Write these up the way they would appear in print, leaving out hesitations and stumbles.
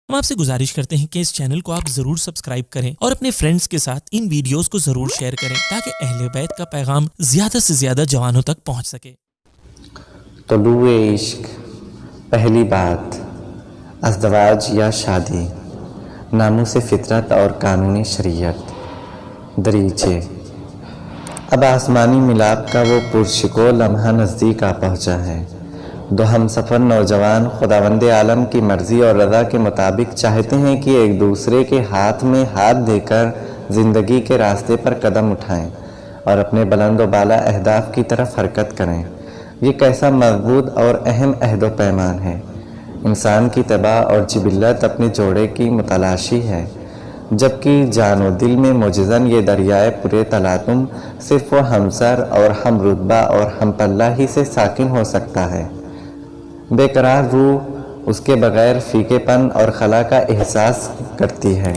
ہم آپ سے گزارش کرتے ہیں کہ اس چینل کو آپ ضرور سبسکرائب کریں اور اپنے فرینڈز کے ساتھ ان ویڈیوز کو ضرور شیئر کریں تاکہ اہل بیت کا پیغام زیادہ سے زیادہ جوانوں تک پہنچ سکے۔ طلوع عشق، پہلی بات، ازدواج یا شادی، ناموس فطرت اور قانونی شریعت۔ دریچے۔ اب آسمانی ملاپ کا وہ پرشکو لمحہ نزدیک آ پہنچا ہے۔ دو ہم سفر نوجوان خداوند عالم کی مرضی اور رضا کے مطابق چاہتے ہیں کہ ایک دوسرے کے ہاتھ میں ہاتھ دے کر زندگی کے راستے پر قدم اٹھائیں اور اپنے بلند و بالا اہداف کی طرف حرکت کریں۔ یہ کیسا مضبوط اور اہم عہد و پیمان ہے۔ انسان کی طبع اور جبلت اپنے جوڑے کی متلاشی ہے، جبکہ جان و دل میں معجزاً یہ دریائے پورے تلاطم صرف وہ ہمسر اور ہم رتبہ اور ہم پلہ ہی سے ساکن ہو سکتا ہے۔ بے قرار روح اس کے بغیر فیکے پن اور خلا کا احساس کرتی ہے۔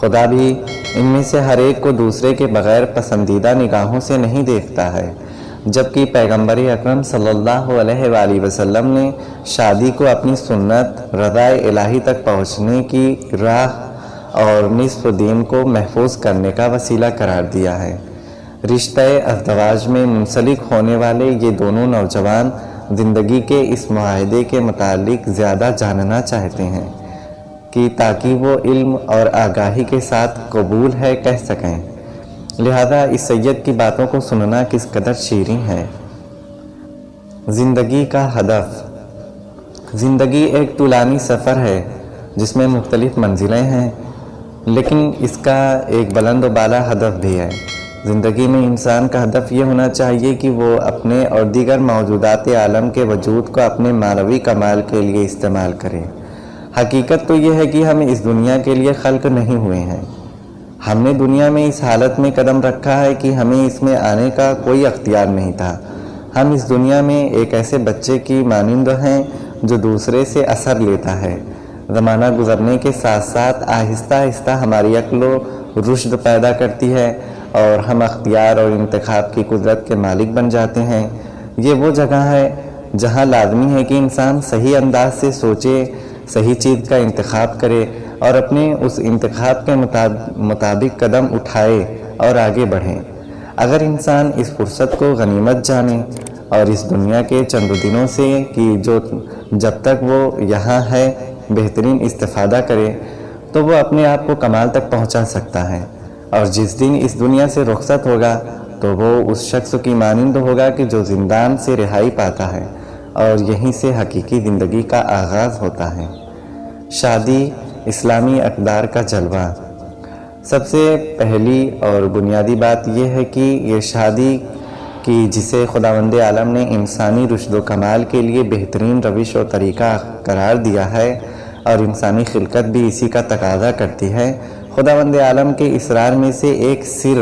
خدا بھی ان میں سے ہر ایک کو دوسرے کے بغیر پسندیدہ نگاہوں سے نہیں دیکھتا ہے، جبکہ پیغمبر اکرم صلی اللہ علیہ وآلہ وسلم نے شادی کو اپنی سنت، رضا الہی تک پہنچنے کی راہ اور نصف دین کو محفوظ کرنے کا وسیلہ قرار دیا ہے۔ رشتہ ازدواج میں منسلک ہونے والے یہ دونوں نوجوان زندگی کے اس معاہدے کے متعلق زیادہ جاننا چاہتے ہیں کہ تاکہ وہ علم اور آگاہی کے ساتھ قبول ہے کہہ سکیں، لہذا اس سید کی باتوں کو سننا کس قدر شیریں ہے۔ زندگی کا ہدف۔ زندگی ایک طولانی سفر ہے جس میں مختلف منزلیں ہیں، لیکن اس کا ایک بلند و بالا ہدف بھی ہے۔ زندگی میں انسان کا ہدف یہ ہونا چاہیے کہ وہ اپنے اور دیگر موجودات عالم کے وجود کو اپنے معنوی کمال کے لیے استعمال کرے۔ حقیقت تو یہ ہے کہ ہم اس دنیا کے لیے خلق نہیں ہوئے ہیں۔ ہم نے دنیا میں اس حالت میں قدم رکھا ہے کہ ہمیں اس میں آنے کا کوئی اختیار نہیں تھا۔ ہم اس دنیا میں ایک ایسے بچے کی مانند ہیں جو دوسرے سے اثر لیتا ہے۔ زمانہ گزرنے کے ساتھ ساتھ آہستہ آہستہ ہماری عقل و رشد پیدا کرتی ہے اور ہم اختیار اور انتخاب کی قدرت کے مالک بن جاتے ہیں۔ یہ وہ جگہ ہے جہاں لازمی ہے کہ انسان صحیح انداز سے سوچے، صحیح چیز کا انتخاب کرے اور اپنے اس انتخاب کے مطابق قدم اٹھائے اور آگے بڑھے۔ اگر انسان اس فرصت کو غنیمت جانے اور اس دنیا کے چند دنوں سے کہ جب تک وہ یہاں ہے بہترین استفادہ کرے تو وہ اپنے آپ کو کمال تک پہنچا سکتا ہے، اور جس دن اس دنیا سے رخصت ہوگا تو وہ اس شخص کی مانند ہوگا کہ جو زندان سے رہائی پاتا ہے اور یہیں سے حقیقی زندگی کا آغاز ہوتا ہے۔ شادی اسلامی اقدار کا جلوہ۔ سب سے پہلی اور بنیادی بات یہ ہے کہ یہ شادی کی جسے خداوند عالم نے انسانی رشد و کمال کے لیے بہترین روش و طریقہ قرار دیا ہے اور انسانی خلقت بھی اسی کا تقاضا کرتی ہے، خداوند عالم کے اسرار میں سے ایک سر،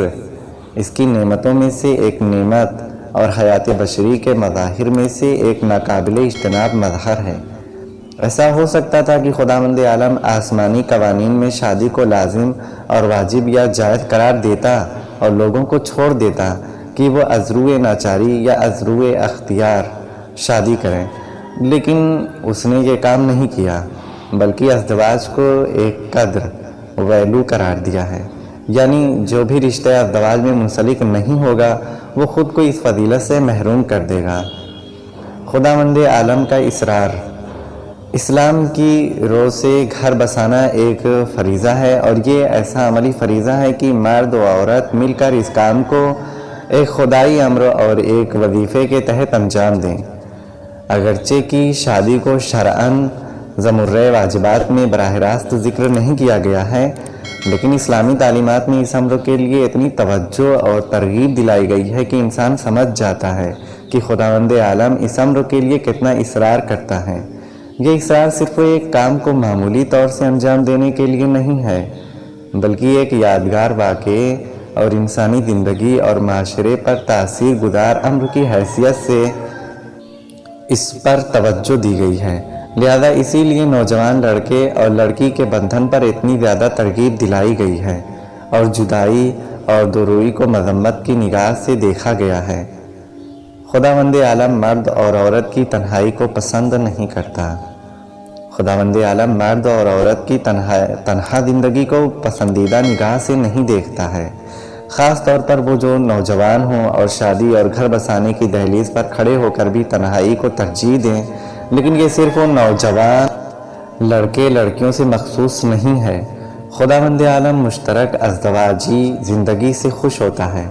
اس کی نعمتوں میں سے ایک نعمت اور حیات بشری کے مظاہر میں سے ایک ناقابل اجتناب مظہر ہے۔ ایسا ہو سکتا تھا کہ خداوند عالم آسمانی قوانین میں شادی کو لازم اور واجب یا جائز قرار دیتا اور لوگوں کو چھوڑ دیتا کہ وہ از روئے ناچاری یا از روئے اختیار شادی کریں، لیکن اس نے یہ کام نہیں کیا، بلکہ ازدواج کو ایک قدر ویلو قرار دیا ہے، یعنی جو بھی رشتہ ازدواج میں منسلک نہیں ہوگا وہ خود کو اس فضیلت سے محروم کر دے گا۔ خداوند عالم کا اسرار۔ اسلام کی رو سے گھر بسانا ایک فریضہ ہے، اور یہ ایسا عملی فریضہ ہے کہ مرد و عورت مل کر اس کام کو ایک خدائی امر اور ایک وظیفے کے تحت انجام دیں۔ اگرچہ کہ شادی کو شرعاً زمرہ واجبات میں براہ راست ذکر نہیں کیا گیا ہے، لیکن اسلامی تعلیمات میں اس امر کے لیے اتنی توجہ اور ترغیب دلائی گئی ہے کہ انسان سمجھ جاتا ہے کہ خداوند عالم اس امر کے لیے کتنا اصرار کرتا ہے۔ یہ اصرار صرف ایک کام کو معمولی طور سے انجام دینے کے لیے نہیں ہے، بلکہ ایک یادگار واقعے اور انسانی زندگی اور معاشرے پر تاثیر گزار امر کی حیثیت سے اس پر توجہ دی گئی ہے۔ لہذا اسی لیے نوجوان لڑکے اور لڑکی کے بندھن پر اتنی زیادہ ترغیب دلائی گئی ہے اور جدائی اور دوروئی کو مذمت کی نگاہ سے دیکھا گیا ہے۔ خداوند عالم مرد اور عورت کی تنہائی کو پسند نہیں کرتا۔ خداوند عالم مرد اور عورت کی تنہا زندگی کو پسندیدہ نگاہ سے نہیں دیکھتا ہے، خاص طور پر وہ جو نوجوان ہوں اور شادی اور گھر بسانے کی دہلیز پر کھڑے ہو کر بھی تنہائی کو ترجیح دیں، لیکن یہ صرف وہ نوجوان لڑکے لڑکیوں سے مخصوص نہیں ہے۔ خداوند عالم مشترک ازدواجی زندگی سے خوش ہوتا ہے۔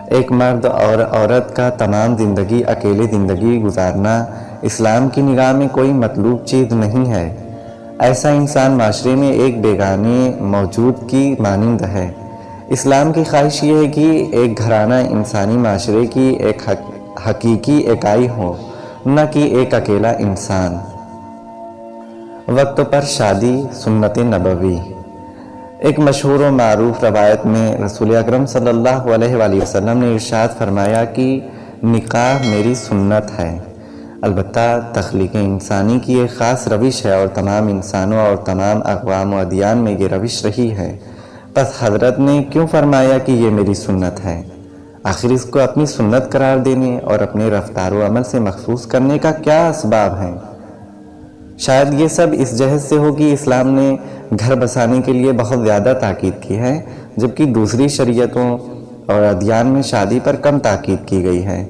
ایک مرد اور عورت کا تمام زندگی اکیلے زندگی گزارنا اسلام کی نگاہ میں کوئی مطلوب چیز نہیں ہے۔ ایسا انسان معاشرے میں ایک بیگانے موجود کی مانند ہے۔ اسلام کی خواہش یہ ہے کہ ایک گھرانہ انسانی معاشرے کی ایک حقیقی اکائی ہو، نہ کہ ایک اکیلا انسان۔ وقت پر شادی سنت نبوی۔ ایک مشہور و معروف روایت میں رسول اکرم صلی اللہ علیہ وآلہ وسلم نے ارشاد فرمایا کہ نکاح میری سنت ہے۔ البتہ تخلیق انسانی کی ایک خاص روش ہے اور تمام انسانوں اور تمام اقوام و ادیان میں یہ روش رہی ہے۔ پس حضرت نے کیوں فرمایا کہ یہ میری سنت ہے؟ آخر اس کو اپنی سنت قرار دینے اور اپنے رفتار و عمل سے مخصوص کرنے کا کیا اسباب ہیں؟ شاید یہ سب اس جہت سے ہو کہ اسلام نے گھر بسانے کے لیے بہت زیادہ تاکید کی ہے، جبکہ دوسری شریعتوں اور ادیان میں شادی پر کم تاکید کی گئی ہے۔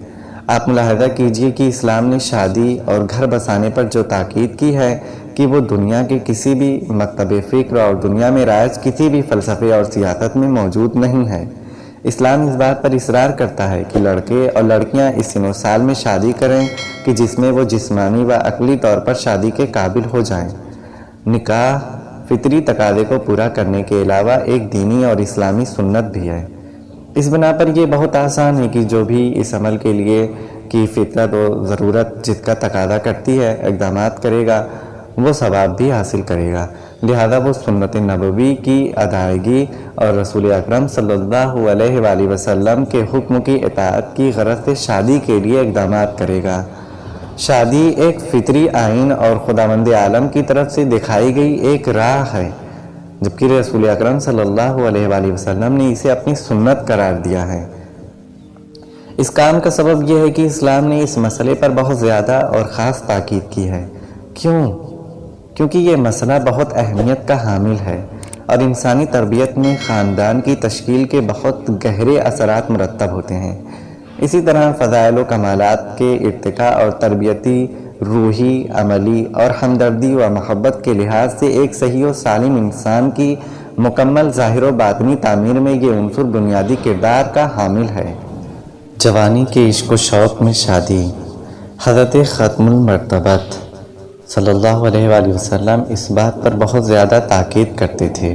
آپ ملاحظہ کیجئے کہ اسلام نے شادی اور گھر بسانے پر جو تاکید کی ہے کہ وہ دنیا کے کسی بھی مکتب فکر اور دنیا میں رائج کسی بھی فلسفے اور سیاست میں موجود نہیں ہے۔ اسلام اس بات پر اصرار کرتا ہے کہ لڑکے اور لڑکیاں اس سن و سال میں شادی کریں کہ جس میں وہ جسمانی و عقلی طور پر شادی کے قابل ہو جائیں۔ نکاح فطری تقاضے کو پورا کرنے کے علاوہ ایک دینی اور اسلامی سنت بھی ہے۔ اس بنا پر یہ بہت آسان ہے کہ جو بھی اس عمل کے لیے کی فطرت و ضرورت جس کا تقاضا کرتی ہے اقدامات کرے گا، وہ ثواب بھی حاصل کرے گا۔ لہذا وہ سنت نبوی کی ادائیگی اور رسول اکرم صلی اللہ علیہ وآلہ وسلم کے حکم کی اطاعت کی غرض سے شادی کے لیے اقدامات کرے گا۔ شادی ایک فطری آئین اور خداوند عالم کی طرف سے دکھائی گئی ایک راہ ہے، جبکہ رسول اکرم صلی اللہ علیہ وآلہ وسلم نے اسے اپنی سنت قرار دیا ہے۔ اس کام کا سبب یہ ہے کہ اسلام نے اس مسئلے پر بہت زیادہ اور خاص تاکید کی ہے۔ کیونکہ یہ مسئلہ بہت اہمیت کا حامل ہے اور انسانی تربیت میں خاندان کی تشکیل کے بہت گہرے اثرات مرتب ہوتے ہیں۔ اسی طرح فضائل و کمالات کے ارتقاء اور تربیتی، روحی، عملی اور ہمدردی و محبت کے لحاظ سے ایک صحیح و سالم انسان کی مکمل ظاہر و باطنی تعمیر میں یہ عنصر بنیادی کردار کا حامل ہے۔ جوانی کے عشق و شوق میں شادی۔ حضرت ختم المرتبت صلی اللہ علیہ وآلہ وسلم اس بات پر بہت زیادہ تاکید کرتے تھے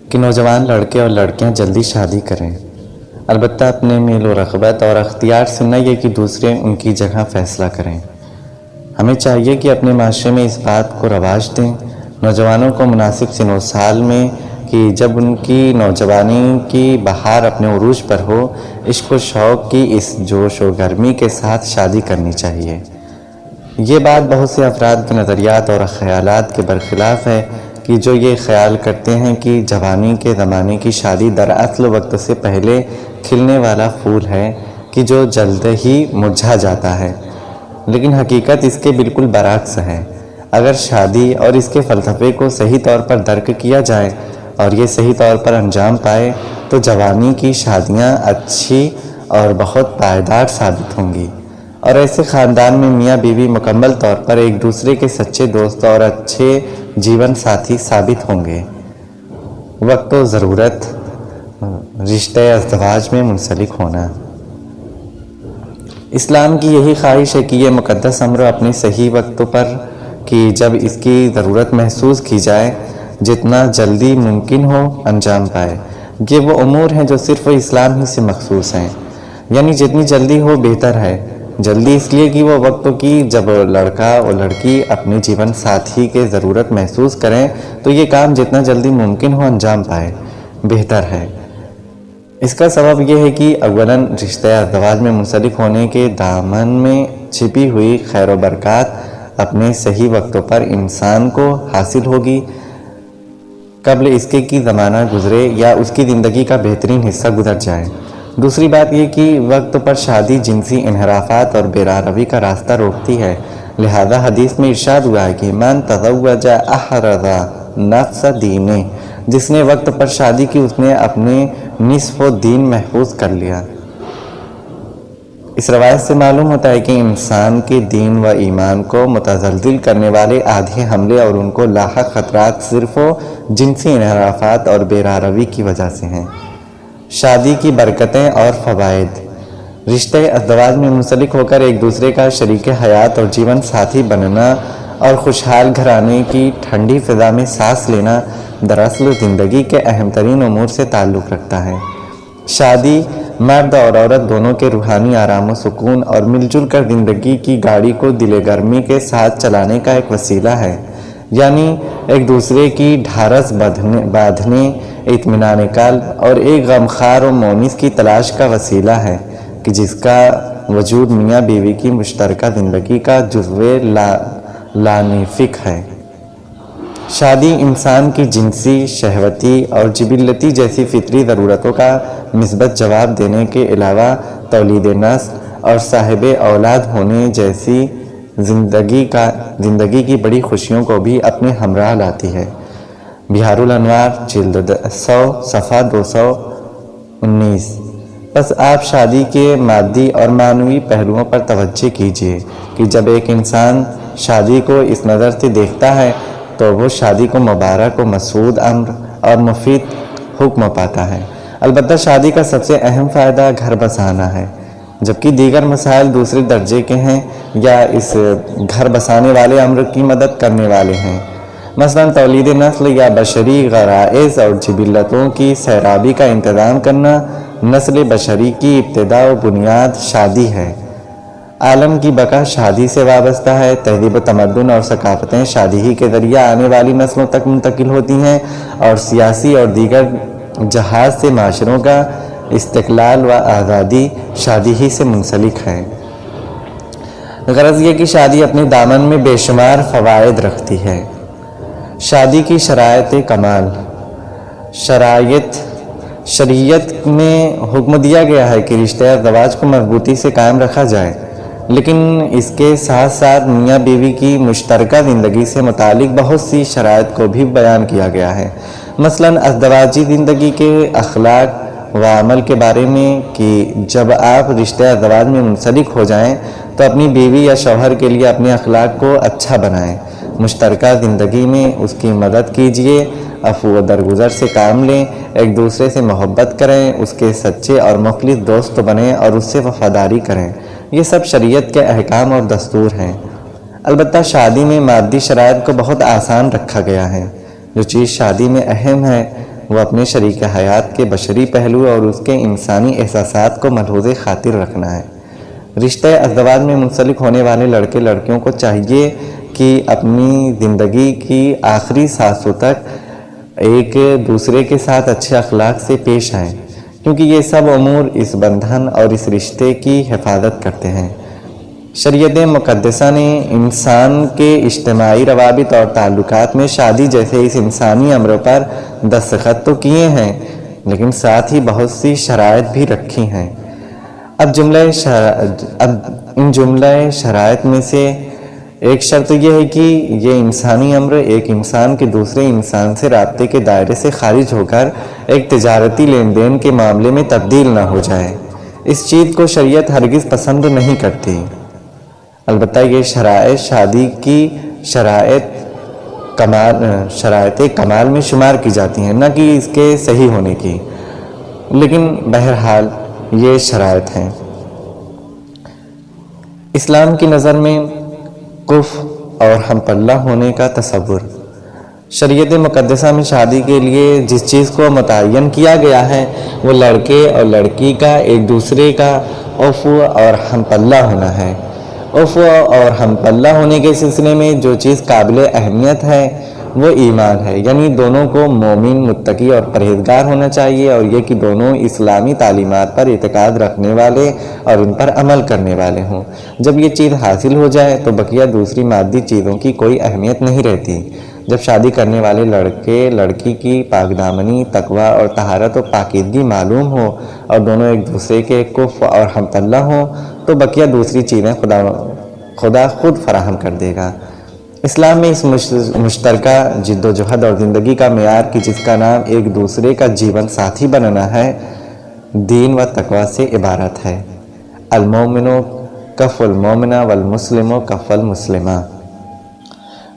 کہ نوجوان لڑکے اور لڑکیاں جلدی شادی کریں، البتہ اپنے میل و رغبت اور اختیار سے، نہ یہ کہ دوسرے ان کی جگہ فیصلہ کریں۔ ہمیں چاہیے کہ اپنے معاشرے میں اس بات کو رواج دیں، نوجوانوں کو مناسب سن و سال میں کہ جب ان کی نوجوانی کی بہار اپنے عروج پر ہو، عشق و شوق کی اس جوش و گرمی کے ساتھ شادی کرنی چاہیے۔ یہ بات بہت سے افراد کے نظریات اور خیالات کے برخلاف ہے کہ جو یہ خیال کرتے ہیں کہ جوانی کے زمانے کی شادی دراصل وقت سے پہلے کھلنے والا پھول ہے کہ جو جلد ہی مرجھا جاتا ہے، لیکن حقیقت اس کے بالکل برعکس ہے۔ اگر شادی اور اس کے فلسفے کو صحیح طور پر درک کیا جائے اور یہ صحیح طور پر انجام پائے تو جوانی کی شادیاں اچھی اور بہت پائیدار ثابت ہوں گی، اور ایسے خاندان میں میاں بیوی مکمل طور پر ایک دوسرے کے سچے دوست اور اچھے جیون ساتھی ثابت ہوں گے۔ وقت و ضرورت، رشتہ ازدواج میں منسلک ہونا۔ اسلام کی یہی خواہش ہے کہ یہ مقدس امر اپنے صحیح وقت پر کہ جب اس کی ضرورت محسوس کی جائے جتنا جلدی ممکن ہو انجام پائے۔ یہ وہ امور ہیں جو صرف اسلام ہی سے مخصوص ہیں، یعنی جتنی جلدی ہو بہتر ہے۔ جلدی اس لیے کہ وہ وقت کی جب لڑکا اور لڑکی اپنے جیون ساتھی کے ضرورت محسوس کریں تو یہ کام جتنا جلدی ممکن ہو انجام پائے بہتر ہے۔ اس کا سبب یہ ہے کہ اولاً رشتہ ازدواج میں منسلک ہونے کے دامن میں چھپی ہوئی خیر و برکات اپنے صحیح وقتوں پر انسان کو حاصل ہوگی، قبل اس کے کہ زمانہ گزرے یا اس کی زندگی کا بہترین حصہ گزر جائے۔ دوسری بات یہ کہ وقت پر شادی جنسی انحرافات اور بے راروی کا راستہ روکتی ہے، لہذا حدیث میں ارشاد ہوا ہے کہ من تزوج احرز نفس دینے، جس نے وقت پر شادی کی اس نے اپنے نصف و دین محفوظ کر لیا۔ اس روایت سے معلوم ہوتا ہے کہ انسان کے دین و ایمان کو متزلزل کرنے والے آدھی حملے اور ان کو لاحق خطرات صرف و جنسی انحرافات اور بے راہروی کی وجہ سے ہیں۔ شادی کی برکتیں اور فوائد۔ رشتے ازدواج میں منسلک ہو کر ایک دوسرے کا شریک حیات اور جیون ساتھی بننا اور خوشحال گھرانے کی ٹھنڈی فضا میں سانس لینا دراصل زندگی کے اہم ترین امور سے تعلق رکھتا ہے۔ شادی مرد اور عورت دونوں کے روحانی آرام و سکون اور مل جل کر زندگی کی گاڑی کو دل گرمی کے ساتھ چلانے کا ایک وسیلہ ہے، یعنی ایک دوسرے کی ڈھارس باندھنے، اطمینان قلب اور ایک غمخوار و مونس کی تلاش کا وسیلہ ہے کہ جس کا وجود میاں بیوی کی مشترکہ زندگی کا جزو لانفک ہے۔ شادی انسان کی جنسی، شہوتی اور جبلتی جیسی فطری ضرورتوں کا مثبت جواب دینے کے علاوہ تولید نسل اور صاحب اولاد ہونے جیسی زندگی کی بڑی خوشیوں کو بھی اپنے ہمراہ لاتی ہے۔ بہار الانوار جلد 100 صفحہ 219۔ بس آپ شادی کے مادی اور معنوی پہلوؤں پر توجہ کیجیے کہ جب ایک انسان شادی کو اس نظر سے دیکھتا ہے تو وہ شادی کو مبارک و مسعود امر اور مفید حکم پاتا ہے۔ البتہ شادی کا سب سے اہم فائدہ گھر بسانا ہے، جبکہ دیگر مسائل دوسرے درجے کے ہیں یا اس گھر بسانے والے امر کی مدد کرنے والے ہیں۔ مثلا تولید نسل یا بشری غرائز اور جبلتوں کی سیرابی کا انتظام کرنا۔ نسل بشری کی ابتدا و بنیاد شادی ہے۔ عالم کی بقا شادی سے وابستہ ہے۔ تہذیب و تمدن اور ثقافتیں شادی ہی کے ذریعہ آنے والی نسلوں تک منتقل ہوتی ہیں اور سیاسی اور دیگر جہاز سے معاشروں کا استقلال و آزادی شادی ہی سے منسلک ہے۔ غرض یہ کہ شادی اپنے دامن میں بے شمار فوائد رکھتی ہے۔ شادی کی شرائط کمال۔ شریعت میں حکم دیا گیا ہے کہ رشتہ ازدواج کو مضبوطی سے قائم رکھا جائے، لیکن اس کے ساتھ ساتھ میاں بیوی کی مشترکہ زندگی سے متعلق بہت سی شرائط کو بھی بیان کیا گیا ہے۔ مثلا ازدواجی زندگی کے اخلاق و عمل کے بارے میں کہ جب آپ رشتہ ازدواج میں منسلک ہو جائیں تو اپنی بیوی یا شوہر کے لیے اپنے اخلاق کو اچھا بنائیں، مشترکہ زندگی میں اس کی مدد کیجیے، عفو و درگزر سے کام لیں، ایک دوسرے سے محبت کریں، اس کے سچے اور مخلص دوست بنیں اور اس سے وفاداری کریں۔ یہ سب شریعت کے احکام اور دستور ہیں۔ البتہ شادی میں مادی شرائط کو بہت آسان رکھا گیا ہے۔ جو چیز شادی میں اہم ہے وہ اپنے شریک حیات کے بشری پہلو اور اس کے انسانی احساسات کو ملحوظ خاطر رکھنا ہے۔ رشتہ ازدواج میں منسلک ہونے والے لڑکے لڑکیوں کو چاہیے کہ اپنی زندگی کی آخری سانسوں تک ایک دوسرے کے ساتھ اچھے اخلاق سے پیش آئیں، کیونکہ یہ سب امور اس بندھن اور اس رشتے کی حفاظت کرتے ہیں۔ شریعت مقدسہ نے انسان کے اجتماعی روابط اور تعلقات میں شادی جیسے اس انسانی امر پر دستخط تو کیے ہیں، لیکن ساتھ ہی بہت سی شرائط بھی رکھی ہیں۔ اب ان جملہ شرائط میں سے ایک شرط یہ ہے کہ یہ انسانی امر ایک انسان کے دوسرے انسان سے رابطے کے دائرے سے خارج ہو کر ایک تجارتی لین دین کے معاملے میں تبدیل نہ ہو جائے۔ اس چیز کو شریعت ہرگز پسند نہیں کرتی۔ البتہ یہ شرائط شادی کی شرائط کمال میں شمار کی جاتی ہیں، نہ کہ اس کے صحیح ہونے کی، لیکن بہرحال یہ شرائط ہیں۔ اسلام کی نظر میں کف اور ہم پلہ ہونے کا تصور۔ شریعت مقدسہ میں شادی کے لیے جس چیز کو متعین کیا گیا ہے وہ لڑکے اور لڑکی کا ایک دوسرے کا عفو اور ہم پلہ ہونا ہے۔ عفو اور ہم پلہ ہونے کے سلسلے میں جو چیز قابل اہمیت ہے وہ ایمان ہے، یعنی دونوں کو مومن، متقی اور پرہیزگار ہونا چاہیے، اور یہ کہ دونوں اسلامی تعلیمات پر اعتقاد رکھنے والے اور ان پر عمل کرنے والے ہوں۔ جب یہ چیز حاصل ہو جائے تو بقیہ دوسری مادی چیزوں کی کوئی اہمیت نہیں رہتی۔ جب شادی کرنے والے لڑکے لڑکی کی پاک دامنی، تقوی اور طہارت و پاکیزگی معلوم ہو اور دونوں ایک دوسرے کے کف اور ہم پلہ ہوں تو بقیہ دوسری چیزیں خدا خود فراہم کر دے گا۔ اسلام میں اس مشترکہ جد و جہد اور زندگی کا معیار کی جس کا نام ایک دوسرے کا جیون ساتھی بنانا ہے، دین و تقوی سے عبارت ہے۔ المومن کف المومنہ والمسلم کف المسلمہ۔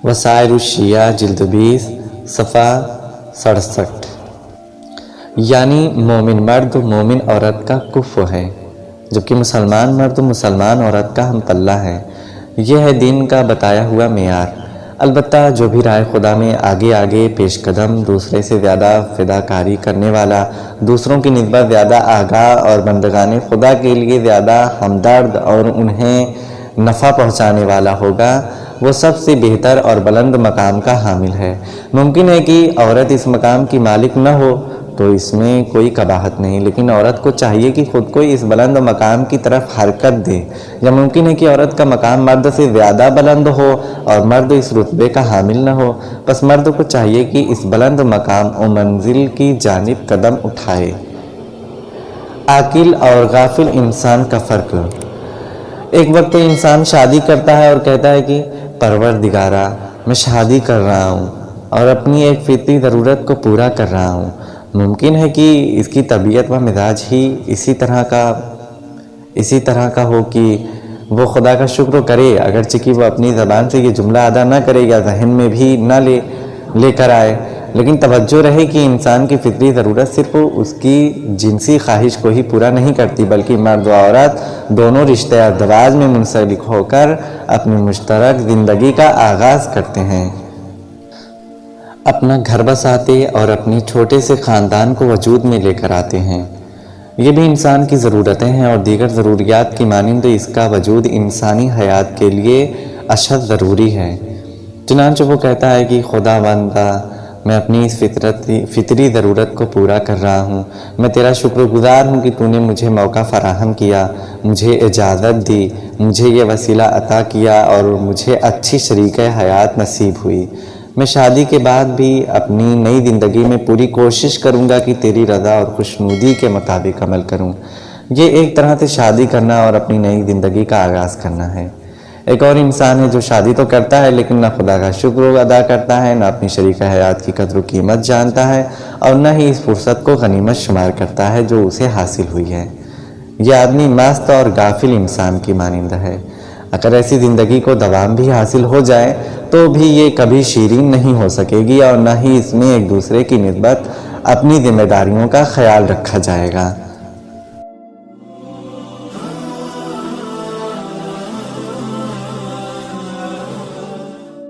وسائر الشیعہ جلد 20 صفحہ 67۔ یعنی مومن مرد و مومن عورت کا کف ہے، جبکہ مسلمان مرد و مسلمان عورت کا ہم پلہ ہے۔ یہ ہے دین کا بتایا ہوا معیار۔ البتہ جو بھی رائے خدا میں آگے پیش قدم، دوسرے سے زیادہ فداکاری کرنے والا، دوسروں کی نسبت زیادہ آگاہ اور بندگان خدا کے لیے زیادہ ہمدرد اور انہیں نفع پہنچانے والا ہوگا، وہ سب سے بہتر اور بلند مقام کا حامل ہے۔ ممکن ہے کہ عورت اس مقام کی مالک نہ ہو تو اس میں کوئی قباحت نہیں، لیکن عورت کو چاہیے کہ خود کو اس بلند مقام کی طرف حرکت دے۔ یا ممکن ہے کہ عورت کا مقام مرد سے زیادہ بلند ہو اور مرد اس رتبے کا حامل نہ ہو، پس مرد کو چاہیے کہ اس بلند مقام و منزل کی جانب قدم اٹھائے۔ عاقل اور غافل انسان کا فرق۔ ایک وقت تو انسان شادی کرتا ہے اور کہتا ہے کہ پروردگارا میں شادی کر رہا ہوں اور اپنی ایک فطری ضرورت کو پورا کر رہا ہوں۔ ممکن ہے کہ اس کی طبیعت و مزاج ہی اسی طرح کا ہو کہ وہ خدا کا شکر کرے، اگرچہ کہ وہ اپنی زبان سے یہ جملہ ادا نہ کرے یا ذہن میں بھی نہ لے کر آئے، لیکن توجہ رہے کہ انسان کی فطری ضرورت صرف اس کی جنسی خواہش کو ہی پورا نہیں کرتی، بلکہ مرد و عورت دونوں رشتہ ازدواج میں منسلک ہو کر اپنی مشترک زندگی کا آغاز کرتے ہیں، اپنا گھر بساتے اور اپنی چھوٹے سے خاندان کو وجود میں لے کر آتے ہیں۔ یہ بھی انسان کی ضرورتیں ہیں اور دیگر ضروریات کی مانند اس کا وجود انسانی حیات کے لیے اشد ضروری ہے۔ چنانچہ وہ کہتا ہے کہ خدا بندہ، میں اپنی اس فطری ضرورت کو پورا کر رہا ہوں، میں تیرا شکر گزار ہوں کہ تو نے مجھے موقع فراہم کیا، مجھے اجازت دی، مجھے یہ وسیلہ عطا کیا اور مجھے اچھی شریک حیات نصیب ہوئی۔ میں شادی کے بعد بھی اپنی نئی زندگی میں پوری کوشش کروں گا کہ تیری رضا اور خوشنودی کے مطابق عمل کروں۔ یہ ایک طرح سے شادی کرنا اور اپنی نئی زندگی کا آغاز کرنا ہے۔ ایک اور انسان ہے جو شادی تو کرتا ہے لیکن نہ خدا کا شکر ادا کرتا ہے، نہ اپنی شریک حیات کی قدر و قیمت جانتا ہے اور نہ ہی اس فرصت کو غنیمت شمار کرتا ہے جو اسے حاصل ہوئی ہے۔ یہ آدمی مست اور غافل انسان کی مانند ہے۔ اگر ایسی زندگی کو دوام بھی حاصل ہو جائے تو بھی یہ کبھی شیرین نہیں ہو سکے گی اور نہ ہی اس میں ایک دوسرے کی نسبت اپنی ذمہ داریوں کا خیال رکھا جائے گا۔